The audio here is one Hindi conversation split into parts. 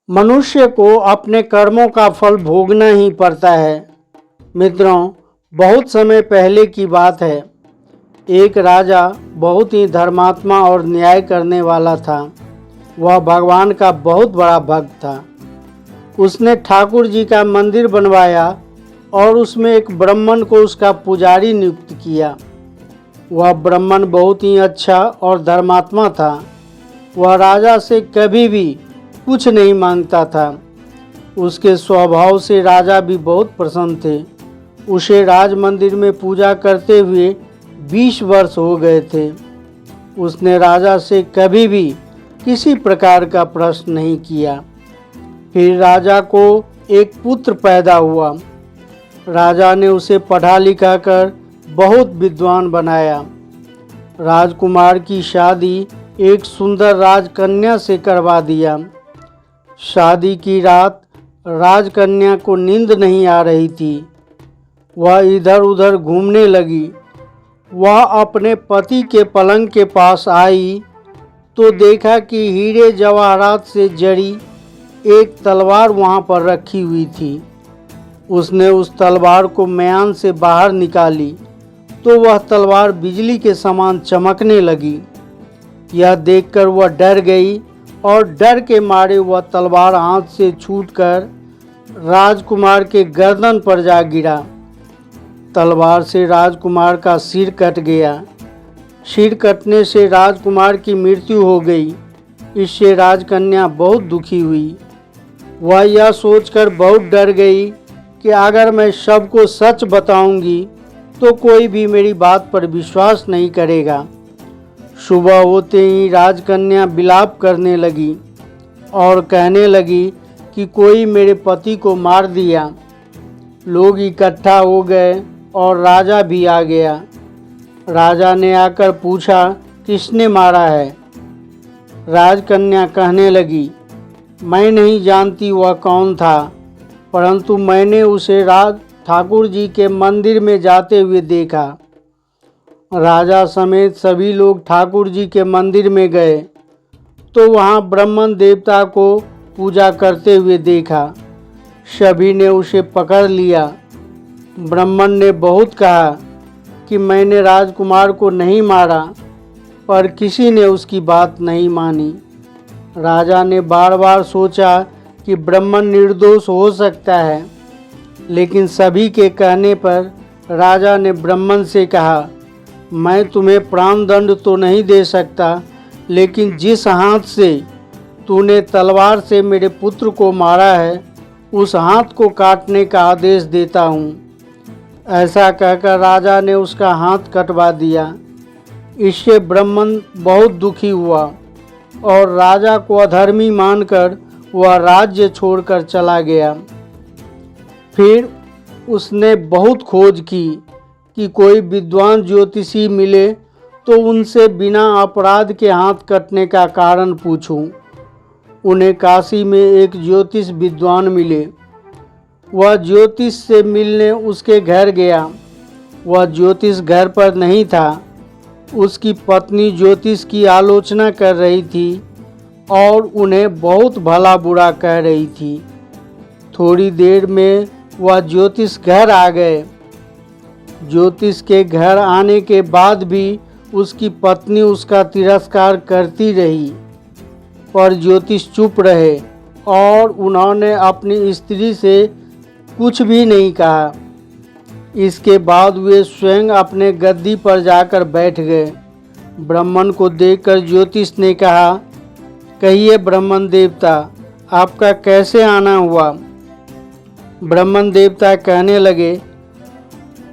मनुष्य को अपने कर्मों का फल भोगना ही पड़ता है। मित्रों, बहुत समय पहले की बात है। एक राजा बहुत ही धर्मात्मा और न्याय करने वाला था। वह भगवान का बहुत बड़ा भक्त था। उसने ठाकुर जी का मंदिर बनवाया और उसमें एक ब्राह्मण को उसका पुजारी नियुक्त किया। वह ब्राह्मण बहुत ही अच्छा और धर्मात्मा था। वह राजा से कभी भी कुछ नहीं मांगता था। उसके स्वभाव से राजा भी बहुत प्रसन्न थे। उसे राज मंदिर में पूजा करते हुए 20 वर्ष हो गए थे। उसने राजा से कभी भी किसी प्रकार का प्रश्न नहीं किया। फिर राजा को एक पुत्र पैदा हुआ। राजा ने उसे पढ़ा लिखा कर बहुत विद्वान बनाया। राजकुमार की शादी एक सुंदर राजकन्या से करवा दिया। शादी की रात राजकन्या को नींद नहीं आ रही थी। वह इधर उधर घूमने लगी। वह अपने पति के पलंग के पास आई तो देखा कि हीरे जवाहरात से जड़ी एक तलवार वहां पर रखी हुई थी। उसने उस तलवार को म्यान से बाहर निकाली तो वह तलवार बिजली के समान चमकने लगी। यह देखकर वह डर गई और डर के मारे वह तलवार हाथ से छूटकर राजकुमार के गर्दन पर जा गिरा। तलवार से राजकुमार का सिर कट गया। सिर कटने से राजकुमार की मृत्यु हो गई। इससे राजकन्या बहुत दुखी हुई। वह यह सोचकर बहुत डर गई कि अगर मैं सबको सच बताऊंगी तो कोई भी मेरी बात पर विश्वास नहीं करेगा। सुबह होते ही राजकन्या विलाप करने लगी और कहने लगी कि कोई मेरे पति को मार दिया। लोग इकट्ठा हो गए और राजा भी आ गया। राजा ने आकर पूछा, किसने मारा है? राजकन्या कहने लगी, मैं नहीं जानती वह कौन था, परंतु मैंने उसे ठाकुर जी के मंदिर में जाते हुए देखा। राजा समेत सभी लोग ठाकुर जी के मंदिर में गए तो वहां ब्राह्मण देवता को पूजा करते हुए देखा। सभी ने उसे पकड़ लिया। ब्राह्मण ने बहुत कहा कि मैंने राजकुमार को नहीं मारा, पर किसी ने उसकी बात नहीं मानी। राजा ने बार बार सोचा कि ब्राह्मण निर्दोष हो सकता है, लेकिन सभी के कहने पर राजा ने ब्राह्मण से कहा, मैं तुम्हें प्राणदंड तो नहीं दे सकता, लेकिन जिस हाथ से तूने तलवार से मेरे पुत्र को मारा है उस हाथ को काटने का आदेश देता हूँ। ऐसा कहकर राजा ने उसका हाथ कटवा दिया। इससे ब्राह्मण बहुत दुखी हुआ और राजा को अधर्मी मानकर वह राज्य छोड़कर चला गया। फिर उसने बहुत खोज की कि कोई विद्वान ज्योतिषी मिले तो उनसे बिना अपराध के हाथ कटने का कारण पूछूं। उन्हें काशी में एक ज्योतिष विद्वान मिले। वह ज्योतिष से मिलने उसके घर गया। वह ज्योतिष घर पर नहीं था। उसकी पत्नी ज्योतिष की आलोचना कर रही थी और उन्हें बहुत भला बुरा कह रही थी। थोड़ी देर में वह ज्योतिष घर आ गए। ज्योतिष के घर आने के बाद भी उसकी पत्नी उसका तिरस्कार करती रही, पर ज्योतिष चुप रहे और उन्होंने अपनी स्त्री से कुछ भी नहीं कहा। इसके बाद वे स्वयं अपने गद्दी पर जाकर बैठ गए। ब्राह्मण को देखकर ज्योतिष ने कहा, कहिए ब्राह्मण देवता, आपका कैसे आना हुआ? ब्राह्मण देवता कहने लगे,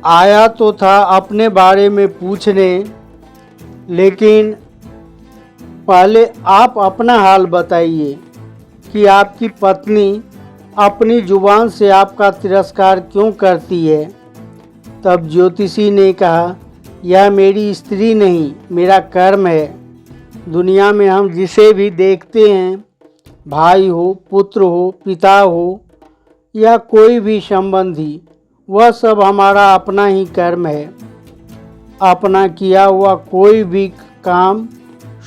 आया तो था अपने बारे में पूछने, लेकिन पहले आप अपना हाल बताइए कि आपकी पत्नी अपनी जुबान से आपका तिरस्कार क्यों करती है। तब ज्योतिषी ने कहा, यह मेरी स्त्री नहीं, मेरा कर्म है। दुनिया में हम जिसे भी देखते हैं, भाई हो, पुत्र हो, पिता हो या कोई भी संबंधी, वह सब हमारा अपना ही कर्म है। अपना किया हुआ कोई भी काम,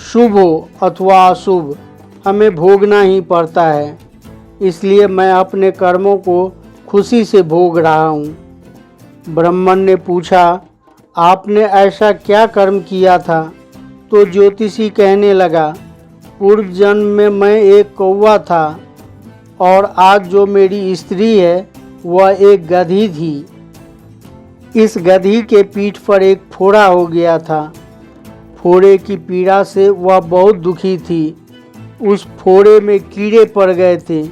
शुभ हो अथवा अशुभ, हमें भोगना ही पड़ता है। इसलिए मैं अपने कर्मों को खुशी से भोग रहा हूँ। ब्राह्मण ने पूछा, आपने ऐसा क्या कर्म किया था? तो ज्योतिषी कहने लगा, पूर्व जन्म में मैं एक कौवा था और आज जो मेरी स्त्री है वह एक गधी थी। इस गधी के पीठ पर एक फोड़ा हो गया था। फोड़े की पीड़ा से वह बहुत दुखी थी। उस फोड़े में कीड़े पड़ गए थे,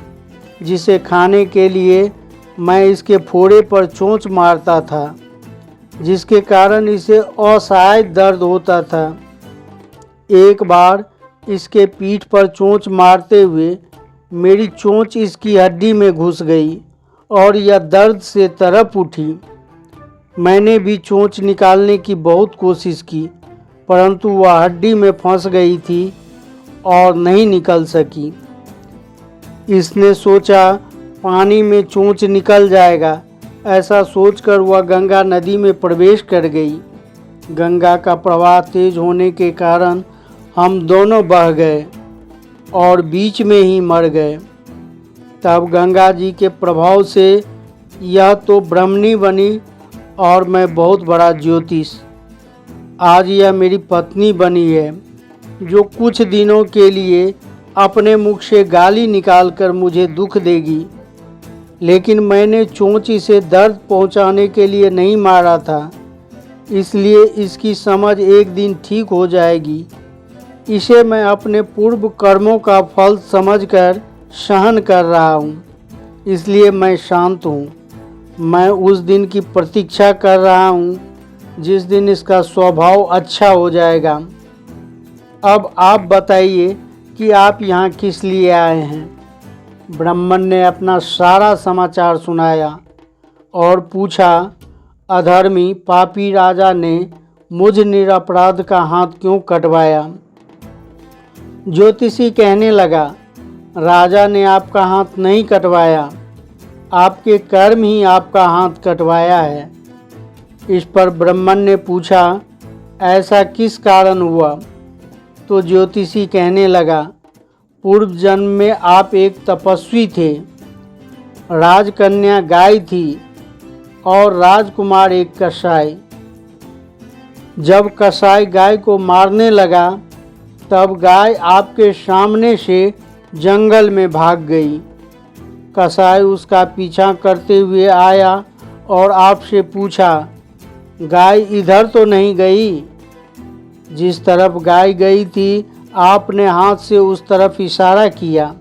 जिसे खाने के लिए मैं इसके फोड़े पर चोंच मारता था, जिसके कारण इसे असहाय दर्द होता था। एक बार इसके पीठ पर चोंच मारते हुए मेरी चोंच इसकी हड्डी में घुस गई और यह दर्द से तड़प उठी। मैंने भी चोंच निकालने की बहुत कोशिश की, परंतु वह हड्डी में फंस गई थी और नहीं निकल सकी। इसने सोचा पानी में चोंच निकल जाएगा। ऐसा सोचकर वह गंगा नदी में प्रवेश कर गई। गंगा का प्रवाह तेज होने के कारण हम दोनों बह गए और बीच में ही मर गए। तब गंगा जी के प्रभाव से यह तो ब्रह्मणी बनी और मैं बहुत बड़ा ज्योतिष। आज यह मेरी पत्नी बनी है, जो कुछ दिनों के लिए अपने मुख से गाली निकालकर मुझे दुख देगी। लेकिन मैंने चोंच इसे दर्द पहुंचाने के लिए नहीं मारा था, इसलिए इसकी समझ एक दिन ठीक हो जाएगी। इसे मैं अपने पूर्व कर्मों का फल समझकर सहन कर रहा हूँ, इसलिए मैं शांत हूँ। मैं उस दिन की प्रतीक्षा कर रहा हूँ जिस दिन इसका स्वभाव अच्छा हो जाएगा। अब आप बताइए कि आप यहाँ किस लिए आए हैं? ब्राह्मण ने अपना सारा समाचार सुनाया और पूछा, अधर्मी पापी राजा ने मुझ निरपराध का हाथ क्यों कटवाया? ज्योतिषी कहने लगा, राजा ने आपका हाथ नहीं कटवाया, आपके कर्म ही आपका हाथ कटवाया है। इस पर ब्राह्मण ने पूछा, ऐसा किस कारण हुआ? तो ज्योतिषी कहने लगा, पूर्व जन्म में आप एक तपस्वी थे, राजकन्या गाय थी और राजकुमार एक कसाई। जब कसाई गाय को मारने लगा, तब गाय आपके सामने से जंगल में भाग गई। कसाई उसका पीछा करते हुए आया और आपसे पूछा, गाय इधर तो नहीं गई? जिस तरफ गाय गई थी, आपने हाथ से उस तरफ इशारा किया,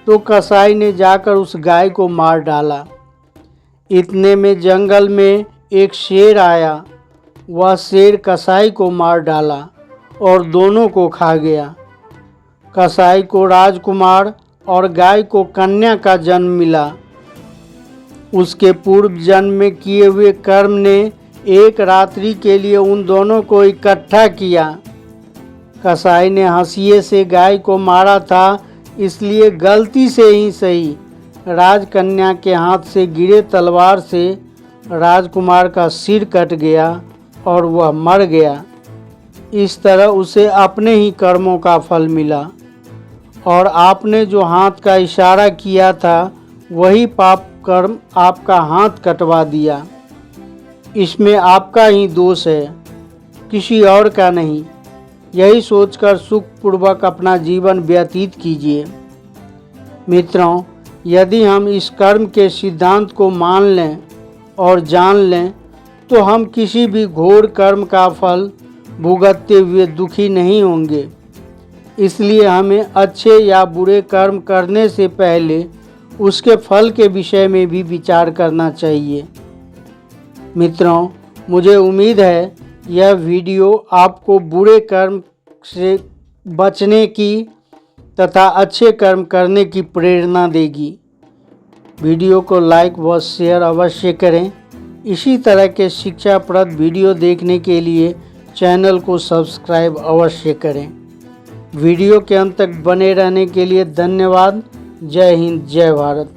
तो कसाई ने जाकर उस गाय को मार डाला। इतने में जंगल में एक शेर आया। वह शेर कसाई को मार डाला और दोनों को खा गया। कसाई को राजकुमार और गाय को कन्या का जन्म मिला। उसके पूर्व जन्म में किए हुए कर्म ने एक रात्रि के लिए उन दोनों को इकट्ठा किया। कसाई ने हंसिए से गाय को मारा था, इसलिए गलती से ही सही राजकन्या के हाथ से गिरे तलवार से राजकुमार का सिर कट गया और वह मर गया। इस तरह उसे अपने ही कर्मों का फल मिला और आपने जो हाथ का इशारा किया था वही पाप कर्म आपका हाथ कटवा दिया। इसमें आपका ही दोष है, किसी और का नहीं। यही सोचकर सुखपूर्वक अपना जीवन व्यतीत कीजिए। मित्रों, यदि हम इस कर्म के सिद्धांत को मान लें और जान लें तो हम किसी भी घोर कर्म का फल भुगतते हुए दुखी नहीं होंगे। इसलिए हमें अच्छे या बुरे कर्म करने से पहले उसके फल के विषय में भी विचार करना चाहिए। मित्रों, मुझे उम्मीद है यह वीडियो आपको बुरे कर्म से बचने की तथा अच्छे कर्म करने की प्रेरणा देगी। वीडियो को लाइक व शेयर अवश्य करें। इसी तरह के शिक्षाप्रद वीडियो देखने के लिए चैनल को सब्सक्राइब अवश्य करें। वीडियो के अंत तक बने रहने के लिए धन्यवाद। जय हिंद, जय भारत।